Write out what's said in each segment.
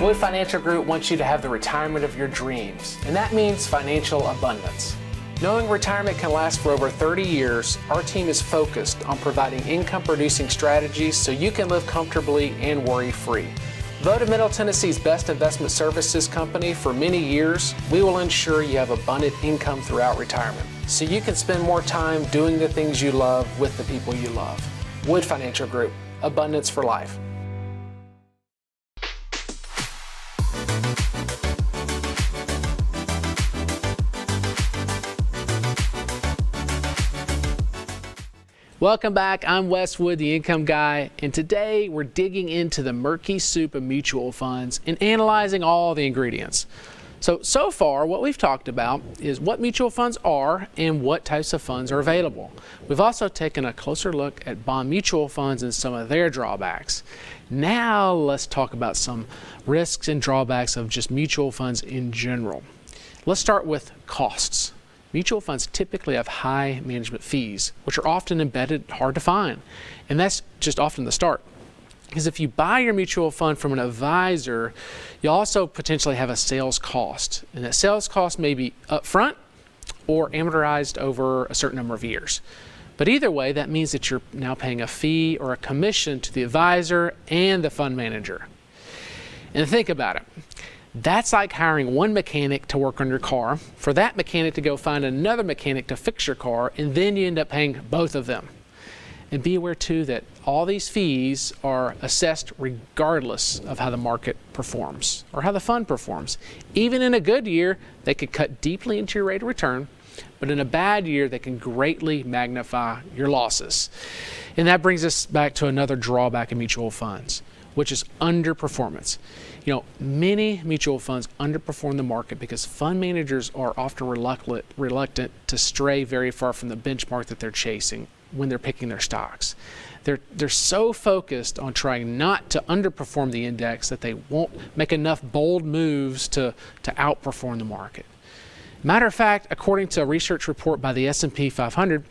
Wood Financial Group wants you to have the retirement of your dreams, and that means financial abundance. Knowing retirement can last for over 30 years, our team is focused on providing income-producing strategies so you can live comfortably and worry-free. Voted Middle Tennessee's best investment services company for many years, we will ensure you have abundant income throughout retirement, so you can spend more time doing the things you love with the people you love. Wood Financial Group, abundance for life. Welcome back. I'm Wes Wood, the Income Guy, and today we're digging into the murky soup of mutual funds and analyzing all the ingredients. So far, what we've talked about is what mutual funds are and what types of funds are available. We've also taken a closer look at bond mutual funds and some of their drawbacks. Now let's talk about some risks and drawbacks of just mutual funds in general. Let's start with costs. Mutual funds typically have high management fees, which are often embedded, hard to find. And that's just often the start. Because if you buy your mutual fund from an advisor, you also potentially have a sales cost. And that sales cost may be upfront or amortized over a certain number of years. But either way, that means that you're now paying a fee or a commission to the advisor and the fund manager. And think about it. That's like hiring one mechanic to work on your car, for that mechanic to go find another mechanic to fix your car, and then you end up paying both of them. And be aware too that all these fees are assessed regardless of how the market performs or how the fund performs. Even in a good year, they could cut deeply into your rate of return, but in a bad year, they can greatly magnify your losses. And that brings us back to another drawback in mutual funds, which is underperformance. You know, many mutual funds underperform the market because fund managers are often reluctant to stray very far from the benchmark that they're chasing when they're picking their stocks. They're so focused on trying not to underperform the index that they won't make enough bold moves to outperform the market. Matter of fact, according to a research report by the S&P 500,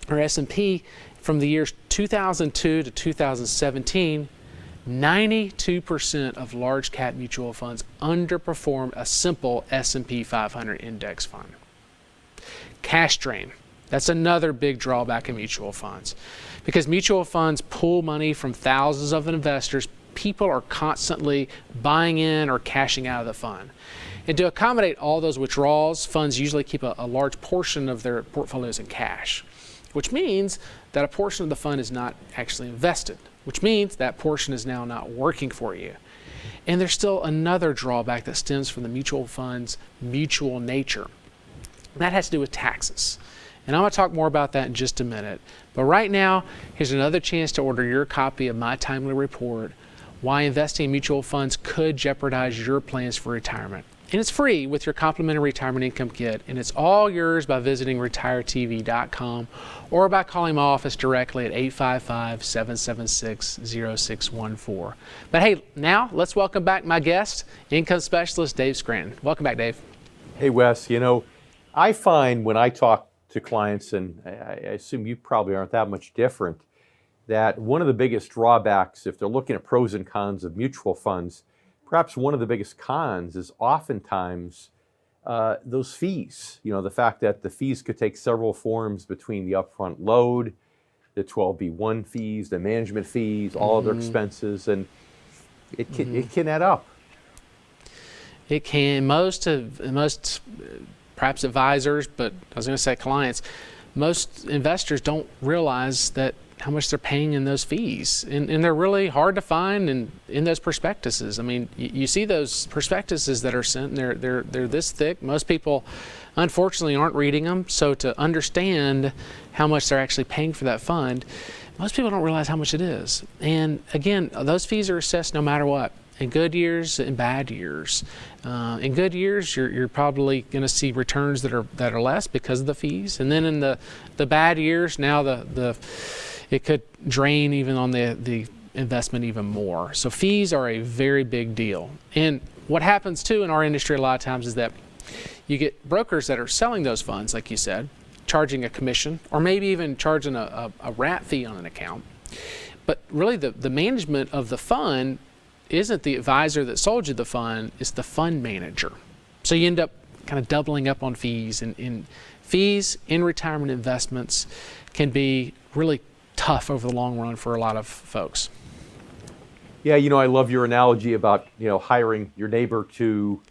or S&P, from the years 2002 to 2017, 92% of large cap mutual funds underperformed a simple S&P 500 index fund. Cash drain. That's another big drawback in mutual funds. Because mutual funds pull money from thousands of investors, people are constantly buying in or cashing out of the fund. And to accommodate all those withdrawals, funds usually keep a large portion of their portfolios in cash, which means that a portion of the fund is not actually invested, which means that portion is now not working for you. And there's still another drawback that stems from the mutual fund's mutual nature. And that has to do with taxes. And I'm going to talk more about that in just a minute. But right now, here's another chance to order your copy of my timely report, Why Investing in Mutual Funds Could Jeopardize Your Plans for Retirement. And it's free with your complimentary retirement income kit, and it's all yours by visiting retiretv.com or by calling my office directly at 855-776-0614. But hey, now let's welcome back my guest, income specialist Dave Scranton. Welcome back, Dave. Hey, Wes. You know, I find when I talk to clients, and I assume you probably aren't that much different, that one of the biggest drawbacks, if they're looking at pros and cons of mutual funds, perhaps one of the biggest cons is oftentimes those fees. You know, the fact that the fees could take several forms between the upfront load, the 12B1 fees, the management fees, all other expenses, and it can add up. It can. Most perhaps advisors, but I was going to say clients, most investors don't realize that how much they're paying in those fees, and they're really hard to find in those prospectuses. I mean, you see those prospectuses that are sent, and they're this thick. Most people, unfortunately, aren't reading them. So to understand how much they're actually paying for that fund, most people don't realize how much it is. And again, those fees are assessed no matter what. In good years and bad years. In good years, you're probably going to see returns that are less because of the fees, and then in the bad years, now it could drain even on the investment even more. So fees are a very big deal. And what happens too in our industry a lot of times is that you get brokers that are selling those funds, like you said, charging a commission or maybe even charging a wrap fee on an account. But really the management of the fund isn't the advisor that sold you the fund, it's the fund manager. So you end up kind of doubling up on fees, and fees in retirement investments can be really tough over the long run for a lot of folks. Yeah, I love your analogy about, hiring your neighbor to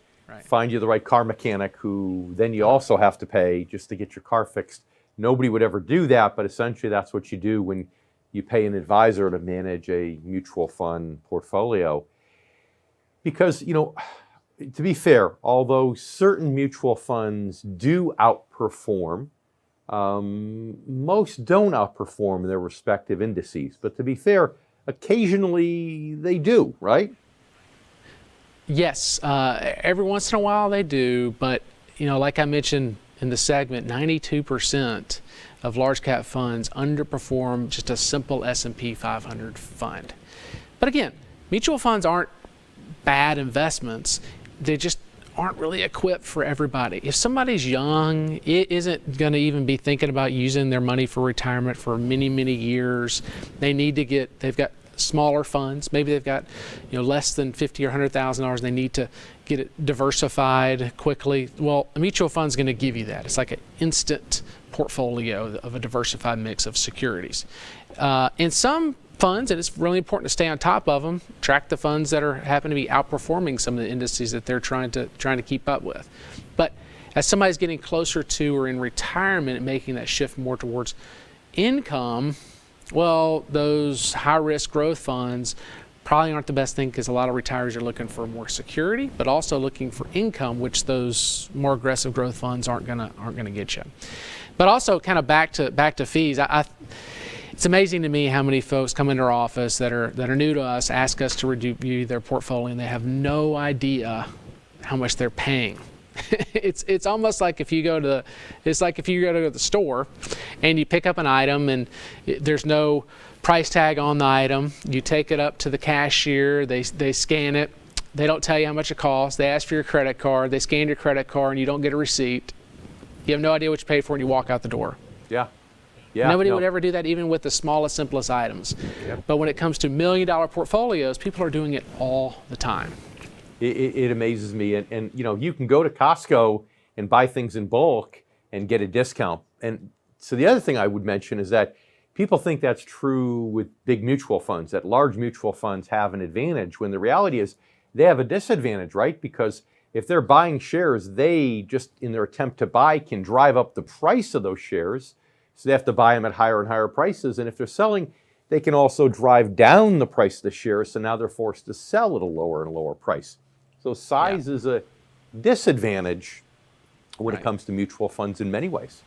find you the right car mechanic who then you also have to pay just to get your car fixed. Nobody would ever do that, but essentially that's what you do when you pay an advisor to manage a mutual fund portfolio. Because, to be fair, although certain mutual funds do outperform, most don't outperform their respective indices. But to be fair, occasionally they do, right? Yes, every once in a while they do, but like I mentioned in the segment, 92% of large cap funds underperform just a simple S&P 500 fund. But again, mutual funds aren't bad investments. They just aren't really equipped for everybody. If somebody's young, it isn't going to even be thinking about using their money for retirement for many, many years. They've got smaller funds. Maybe they've got less than $50,000 or $100,000. They need to get it diversified quickly. Well, a mutual fund is going to give you that. It's like an instant portfolio of a diversified mix of securities. In some funds, and it's really important to stay on top of them, track the funds that happen to be outperforming some of the indices that they're trying to keep up with. But as somebody's getting closer to or in retirement and making that shift more towards income, well, those high-risk growth funds probably aren't the best thing, because a lot of retirees are looking for more security, but also looking for income, which those more aggressive growth funds aren't gonna get you. But also, kind of back to fees. It's amazing to me how many folks come into our office that are new to us, ask us to review their portfolio, and they have no idea how much they're paying. It's almost like if you go to the store and you pick up an item and there's no price tag on the item. You take it up to the cashier, they scan it, they don't tell you how much it costs, they ask for your credit card, they scan your credit card, and you don't get a receipt. You have no idea what you paid for, and you walk out the door. Yeah. Nobody would ever do that, even with the smallest, simplest items. Yep. But when it comes to $1 million portfolios, people are doing it all the time. It amazes me, and you can go to Costco and buy things in bulk and get a discount. And so the other thing I would mention is that people think that's true with big mutual funds, that large mutual funds have an advantage, when the reality is they have a disadvantage, right? Because if they're buying shares, they just, in their attempt to buy, can drive up the price of those shares. So they have to buy them at higher and higher prices. And if they're selling, they can also drive down the price of the shares. So now they're forced to sell at a lower and lower price. So size is a disadvantage when it comes to mutual funds in many ways.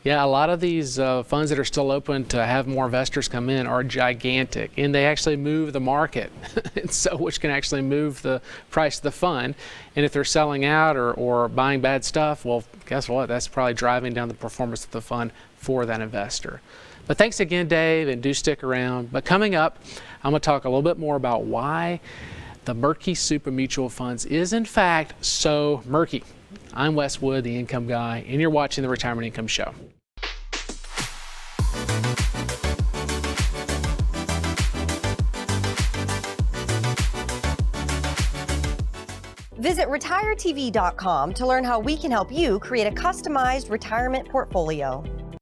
Yeah, a lot of these funds that are still open to have more investors come in are gigantic, and they actually move the market, and so which can actually move the price of the fund. And if they're selling out or buying bad stuff, well, guess what? That's probably driving down the performance of the fund for that investor. But thanks again, Dave, and do stick around. But coming up, I'm going to talk a little bit more about why the murky soup of mutual funds is, in fact, so murky. I'm Wes Wood, the Income Guy, and you're watching the Retirement Income Show. Visit retiretv.com to learn how we can help you create a customized retirement portfolio.